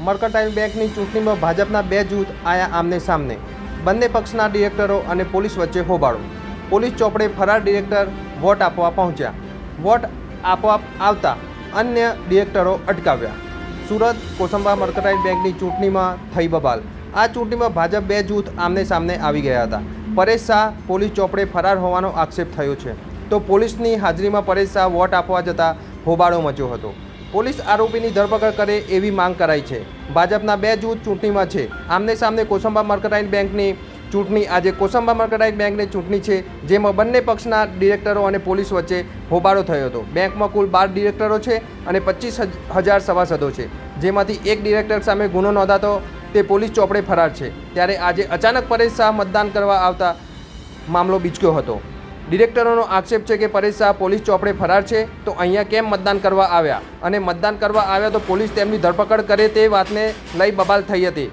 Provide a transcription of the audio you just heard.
Mercantile બેંકની ચૂંટણીમાં ભાજપના બે જૂથ આયા આમને સામને। બંને પક્ષના ડિરેક્ટરો અને પોલીસ વચ્ચે હોબાળો। પોલીસ ચોપડે ફરાર ડિરેક્ટર વોટ આપવા પહોંચ્યા। વોટ આપવા આવતા અન્ય ડિરેક્ટરો અટકાવ્યા। સુરત કોસંબા મર્કન્ટાઇલ બેંકની ચૂંટણીમાં થઈ બબાલ। આ ચૂંટણીમાં ભાજપ બે જૂથ આમને સામને આવી ગયા હતા। પરેશ શાહ પોલીસ ચોપડે ફરાર હોવાનો આક્ષેપ થયો છે, તો પોલીસની હાજરીમાં પરેશ શાહ વોટ આપવા જતાં હોબાળો મચ્યો હતો। પોલીસ આરોપીની ધરપકડ કરે એવી માંગ કરાઈ છે। ભાજપના બે જૂથ ચૂંટણીમાં છે। આમને સામને કોસંબા મર્કન્ટાઇલ બેંકની ચૂંટણી આજે કોસંબા મર્કન્ટાઇલ બેંકની ચૂંટણી છે, જેમાં બંને પક્ષના ડિરેક્ટરો અને પોલીસ વચ્ચે હોબાળો થયો હતો। બેંકમાં કુલ 12 ડિરેક્ટરો છે અને 25,000 સભાસદો છે, જેમાંથી એક ડિરેક્ટર સામે ગુનો નોંધાતો તે પોલીસ ચોપડે ફરાર છે। ત્યારે આજે અચાનક પરેશ શાહ મતદાન કરવા આવતા મામલો બીચક્યો હતો। ડિરેક્ટરોનો આક્ષેપ છે કે પરેશ શાહ પોલીસ ચોપડે ફરાર છે, તો અહીંયા કેમ મતદાન કરવા આવ્યા અને મતદાન કરવા આવ્યા તો પોલીસ તેમની ધરપકડ કરે તે વાતને લઈ બબાલ થઈ હતી।